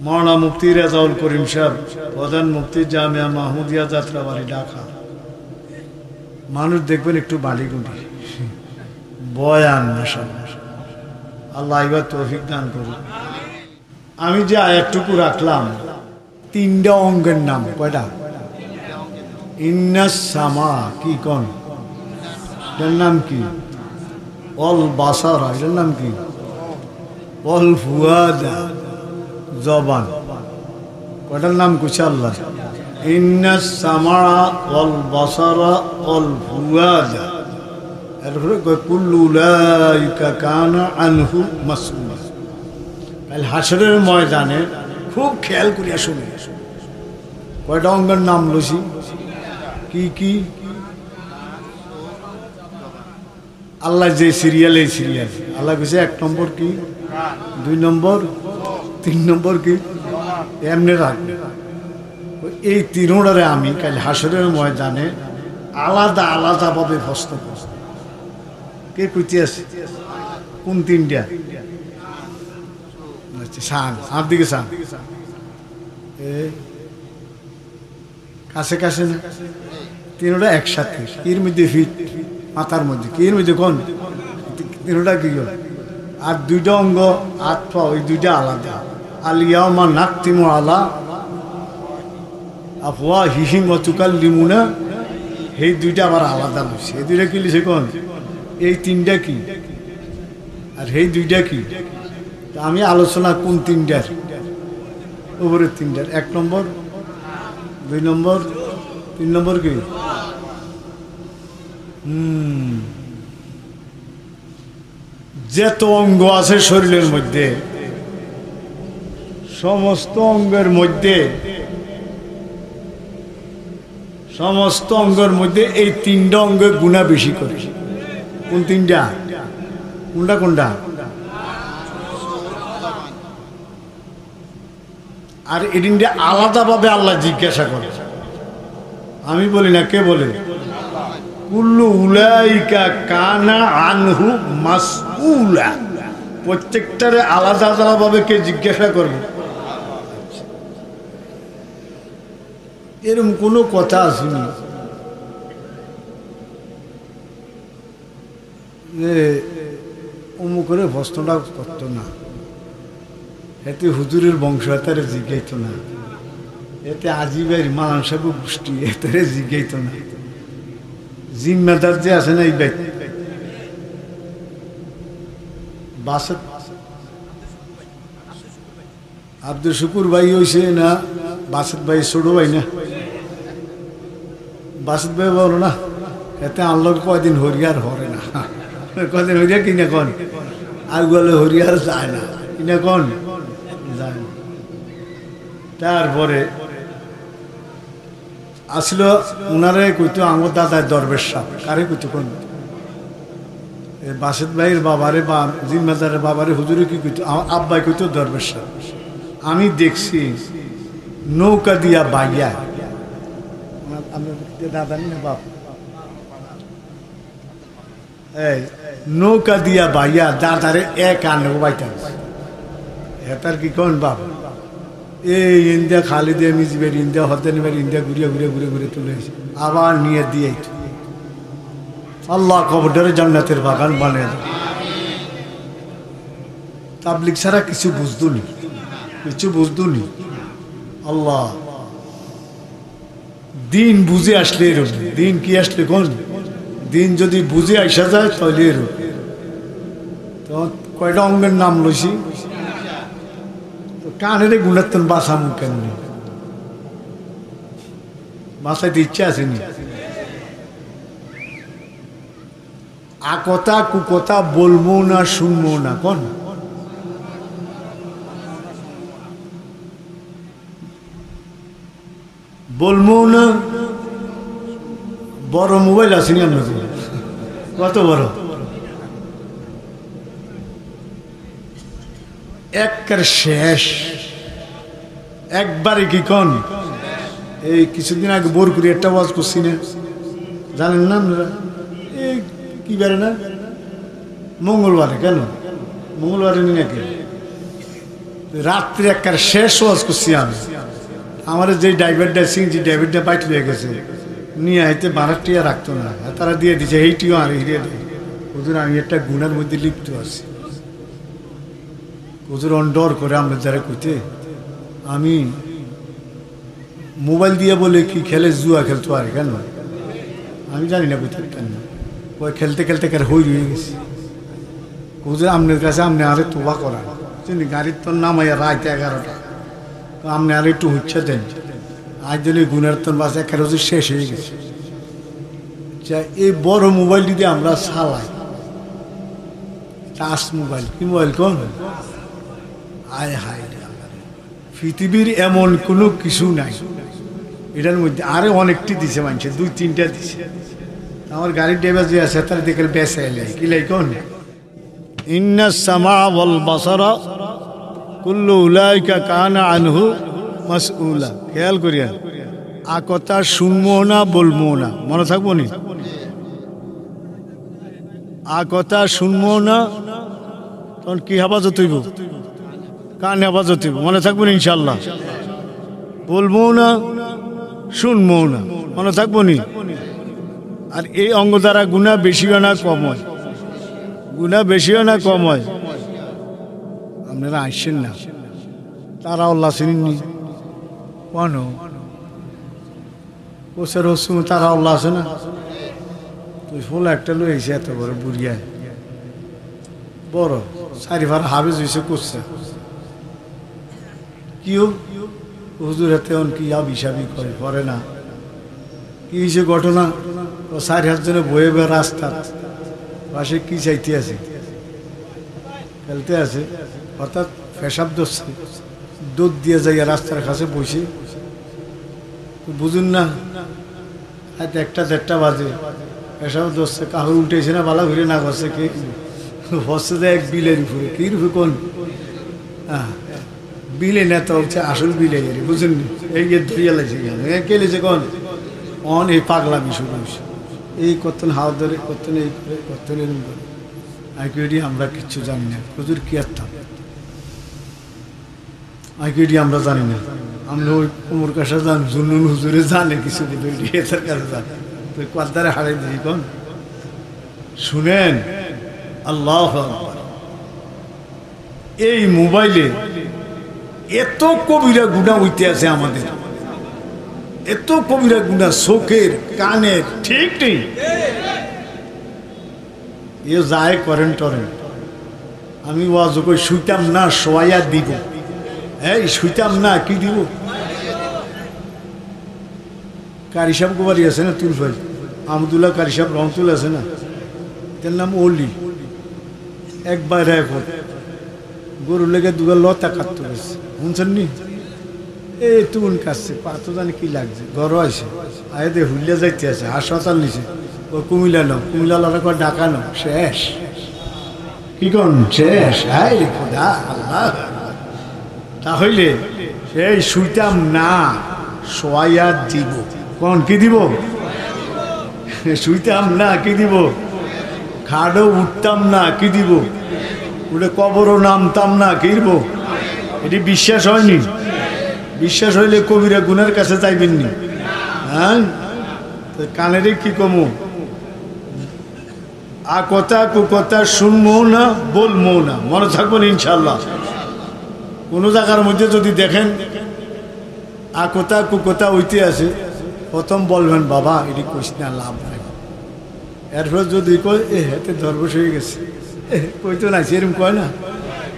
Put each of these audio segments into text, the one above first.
মৌলানা মুফতি রেজাউল করিম সাহেব, প্রধান মুফতি জামিয়া মাহমুদিয়া যাত্রাবাড়ি ঢাকা। মানুষ দেখবেন একটু বালিগুলি বয়ান, মাশাআল্লাহ, আল্লাহ এবার তৌফিক দান করুন। আমি যে আয়াতটুকু রাখলাম, তিনটা অঙ্গের নাম কয়টা? ইন্নাস সামা, কি কোন এটার নাম কি? অল বাসারা, এটার নাম কি? অল ফুয়াদা, জবান। কয়টার নাম কুছে আল্লাহ? ইন্নাস সামা অল বাসারা অল ফুয়াদা। এরপরে কুল্লু উলাইকা কানা আনহু মাসউলা। কাল হাসরের ময়দানে খুব খেয়াল করিয়া শুনে কয়টা অঙ্গের নাম লইছি? কি কি? আল্লাহ যে সিরিয়াল, এই সিরিয়াল আল্লাহ কইছে 1 নম্বর কি, 2 নম্বর, 3 নম্বর কি, এমনি রাখবে। এই তিনোটারে আমি কাল হাসরের ময়দানে আলাদা আলাদা ভাবে প্রশ্ন করছি। কে কইতে আছে? কোন তিনটা? সান, আর দিকে সান, কাছে কাছে না, তিনটা একসাথে। এর মধ্যে ফিট, মাথার মধ্যে কি, এর মধ্যে কোন? তিনটা কি? আর 2টা অঙ্গ, হাত পা, ওই 2টা আলাদা। আলিয়াউমা নাখতিমু আলা আফওয়াহিহিম ওয়া তুকাল্লিমুনা, এই 2টা আবার আলাদা লইছে। এই 2টা কি লিখছে কোন? এই 3টা কি আর এই 2টা কি? আমি আলোচনা কোন 3টার উপরে? 3টার। 1 নম্বর, 2 নম্বর, 3 নম্বর কি? যত অঙ্গ আছে শরীরের মধ্যে, সমস্ত অঙ্গের মধ্যে, সমস্ত অঙ্গের মধ্যে এই 3টা অঙ্গের গুণা বেশি করে। কোন 3টা? কোনটা কোনটা? আর এদিনটা আলাদাভাবে আল্লাহ জিজ্ঞাসা করে। আমি বলি না, কে বলে? কুল্লু উলাইকা কানা আনহু মাসউলা। প্রত্যেকটারে আলাদা আলাদাভাবে কে জিজ্ঞাসা করবে? এরকম কোনো কথা আসেনি যে অমুকের প্রশ্নটা করত না, এতে হুজুরের বংশ এতারে জিজ্ঞাইত না, এতে আজিবের মালান সাহেব গোষ্ঠী এতারে জিজ্ঞাইত না। জিম্মেদার যে আছে না, এই ব্যক্তি বাসত আব্দুল শুকুর ভাই হয়েছে না, বাসত ভাই ছোট ভাই না, বাসত ভাই বলো না, এতে আনলোক কয়দিন হরিয়ার হরে না, কয়দিন হরিয়া কিনা কন, আর গেলে হরিয়ার যায় না, কিনা কন যায় না। তারপরে আসলো উনারে কইতো আমার দাদার দরবেশ সাহেব। কারে কইতো? কোন বাসেদ ভাইয়ের বাবারে বা জিম্মেদারের বাবারে হুজুরে কি কইতো? আমার আব্বাই কইতো দরবেশ সাহেব। আমি দেখছি নৌকা দিয়া বাইয়া, দাদা না বাপ, এই নৌকা দিয়া বাইয়া দাদারে এক আনে বাইতা, এটার কি কোন বাপ? এই ইন্ডিয়া খালি দিয়ে মিজবের ইন্ডিয়া হতে নেবের ইন্ডিয়া ঘুরিয়ে ঘুরে ঘুরে ঘুরে তুলে আবার নিয়ে দিয়ে আল্লাহ কবরের জান্নাতের বাগান বানিয়ে দেয়। তাবলিগ ছাড়া কিছু বুঝতুনি, কিছু বুঝতুনি। আল্লাহ দিন বুঝে আসলে এরকম, দিন কি আসলে কোন দিন যদি বুঝে আসা যায় তাহলে এরকম। তো কয়টা অঙ্গের নাম লইছি, কানের গুণাত্তন বাসা মুখ কেন বাসাইতে ইচ্ছা আসেনি। আকথা কুকথা বলবো না, শুনবো না, কোন বলবো না। বড় মোবাইল আসেনি আপনার? কত বড়? একের শেষ, একবারে কি কোন? এই কিছুদিন আগে বোরকুরি একটা ওয়াজ করছি না, জানেন না আপনারা? এই কি বারে না, মঙ্গলবারে। কেন মঙ্গলবারে নি নাকি? রাত্রে একবার শেষ ওয়াজ করছি আমি। আমার যে ড্রাইভারটা সিএনজি ড্রাইভারটা বাইট হয়ে গেছে, নিয়ে আইতে বারাটিয়া রাখতো না, তারা দিয়ে দিচ্ছে এইটিও আর হিরিয়ে দেয়। হুজুর আমি একটা গুণার মধ্যে লিপ্ত আছি। হুজুর অন্ডর করে আমরা যারা কইতে, আমি মোবাইল দিয়ে বলে কি খেলে, জুয়া খেলতো আর কেন আমি জানি না কোথায় কেন ওই খেলতে খেলতে কেন হই রয়ে গেছি। হুজুর আপনার কাছে আপনি আরে তোবা করান, গাড়ির তোর নামাইয়া রাত 11টা, আপনি আর একটু হচ্ছে দেন। আজ যদি গুণের তোর বাস একের হুজুর শেষ হয়ে গেছে। এই বড় মোবাইলটি দিয়ে আমরা চালাই, টাচ মোবাইল। কি মোবাইল কোন? আয় হায়, পৃথিবীর এমন কোনো কিছু নাই এটার মধ্যে। আরে অনেকটি দিছে মানুষে, 2-3টা দিছে। আমার গাড়ির ড্রাইভার যে আছে তার দেখে বেসে এলে কি লাই কোন, ইন্না সামা ওয়াল বাসারা কুল্লু উলাইকা কানা আনহু মাসউলা। খেয়াল করিয়া, আ কথা শুনবো না বলবো না, মনে থাকবো নি? আ কথা শুনবো না তখন কি হেফাজত হইব? কান হেফাজত হইব, মনে থাকবো না ইনশাল্লাহ। বলবো না, শুনবো না, মনে থাকবো নি? আর এই অঙ্গ দ্বারা গুণা বেশি হয় না কম হয়? গুণা বেশি হয় না কম হয়? আপনারা আসছেন না, তারা আল্লাহ চিনেননি কেন? কোসের রসুন তারা আল্লাহ আছে না? তুই ফুল একটা লইছে এত বড় বুড়িয়া, বড় চারিবার হাফেজ হয়েছে করছে কিও হুজুর হাতে কি আবিসাবি করে না। কি হয়েছে ঘটনা? ও 4 জনে বয়ে বয়ে রাস্তা পাশে কি চাইতে আছে, খেলতে আছে, অর্থাৎ পেশাব ধরছে, দুধ দিয়ে যাইয়া রাস্তার কাছে বসে। বুঝুন না, হয়তো 1-1:30 বাজে, পেশাব ধরছে, কাহর উঠেছে না, বালা ঘুরে না করছে, কে হচ্ছে যে এক বিলের উপরে। কি রূপে কোন? হ্যাঁ, বিলে নেতা হচ্ছে আসল বিলে, বুঝুন? এই ধরিয়া লাগছে কে লেছে কোন অন, এই পাগলামি শুরু হয়েছে। এই কতন হাওয়া ধরে, কতন এই করে, কতন এরম করে। আইকিউডি আমরা কিচ্ছু জানি না। হুজুর কি আত্মা আইকিউডি আমরা জানি না। আমরা ওই কোমর কাছে যান, জুনুন হুজুরে জানে কিছু, এটার কাছে যান, তুই কদ্দারে হারাই দিই কোন। শুনেন, আল্লাহ এই মোবাইলে এত কবিরা গুণা হইতে আছে আমাদের, এত কবিরা গুণা, চোখের কানের, ঠিক নেই এ যায় করেন টরেন। আমি ওয়াজ কই শুইতাম না, শোয়াইয়া দিব। এই শুইতাম না, কি দিব? কারি সাহেব গোবারি আছে না, তুল ভাই আহমদুল্লাহ কারি সাহেব রহমতুল আছে না, তার নাম অলি। একবার এখন গরুর লেগে দুগা লতা কাটতে গেছে, শুনছেন নি? এই তুন কাটছে, পাতো জানি কি লাগছে, ঘর আছে আয় দে হুলিয়া যাইতে আছে, হাসপাতাল নিছে। ও কুমিল্লা নাও, কুমিল্লা লারা ডাকা নাও, শেষ। কি কন শেষ? হাই রে খোদা আল্লাহ। তাহলে এই শুইতাম না, শোয়াইয়া দিব। কোন কি দিব? শুইতাম না, কি দিব? খাড়ও উঠতাম না, কি দিব? উঠে কবরও নামতাম না, কি দিব? এটি বিশ্বাস হয়নি? বিশ্বাস হইলে কবিরা গুনার কাছে যাইবেননি। হ্যাঁ, কানেরে কি কমু? আ কথা কু কথা শুনবো না, বলবো না, মনে থাকবো না ইনশাল্লাহ। কোনো জায়গার মধ্যে যদি দেখেন আ কথা কু কথা ওইতে আছে, প্রথম বলবেন বাবা এটি কইস না, লাভ নাই। এরপর যদি কয় এ হাতে ধর্বস হয়ে গেছে, কইতো না সেরকম কয় না,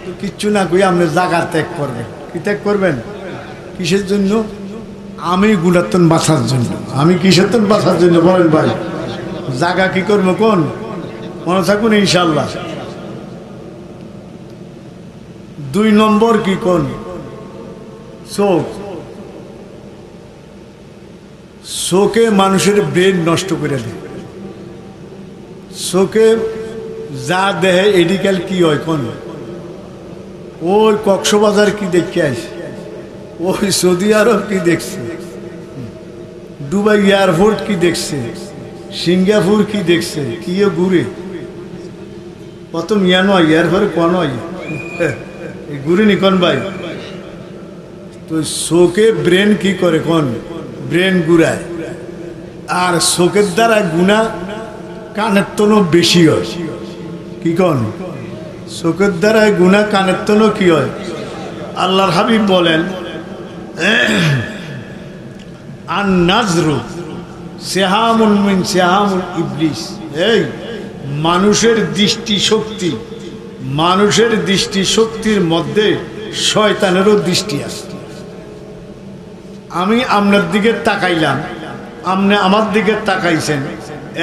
তো কিচ্ছু না কই আপনি জায়গা ত্যাগ করবেন। কি ত্যাগ করবেন? কিসের জন্য? আমি গুণাত্তন বাঁচার জন্য। আমি কিসের তন বাঁচার জন্য বলেন ভাই? জায়গা কি করবো কোন? মনে থাকুন ইনশাল্লাহ। 2 নম্বর কি কোন? চোখ। চোখে মানুষের ব্রেন নষ্ট করে দেয়। চোখে যা দেহে এডিক্যাল কি হয় কোন? ওই কক্সবাজার কি দেখে আসে, ওই সৌদি আরব কি দেখছে, দুবাই এয়ারপোর্ট কি দেখছে, সিঙ্গাপুর কি দেখছে, কি ঘুরে প্রথম ইয়া নয়, এরপরে কোন ঘুরে নি কোন ভাই? তো চোখে ব্রেন কি করে কোন ব্রেন ঘুরায় আর চোখের দ্বারা গুণা কানের তনও বেশি হয় কি কোন চোখের দ্বারা গুণা কানের তনও কি হয় আল্লাহর হাবিব বলেন আন নাজরু সেহামুন মিন সেহামুল ইবলিস এই মানুষের দৃষ্টি শক্তির মধ্যে শয়তানেরও দৃষ্টি আছে আমি আপনার দিকে তাকাইলাম আপনি আমার দিকে তাকাইছেন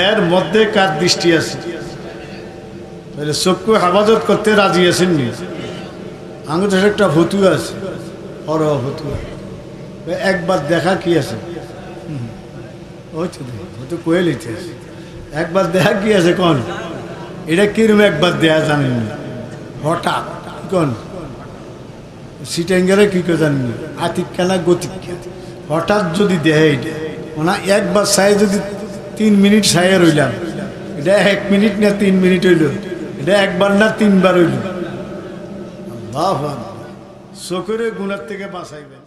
এর মধ্যে কার দৃষ্টি আছে তাহলে চক্ষু হেফাজত করতে রাজি আছেন নি আঙুলের একটা ফতুয়া আছে বড় ফতুয়া একবার দেখা কি আছে হয়তো কয়ে লিখতে আছে একবার দেখা কি আছে কোন এটা কিরম একবার দেয়া জানেন না হঠাৎ কোন সিটাঙ্গারে কি করে জানেন না আতিক্কা না গতিক্কা হঠাৎ যদি দেয় এটা ওনা একবার ছায় যদি 3 মিনিট ছায়া রইলাম এটা 1 মিনিট না 3 মিনিট হইল এটা একবার না 3 বার হইল আল্লাহু আকবার চোখের গুনার থেকে বাঁচাইবেন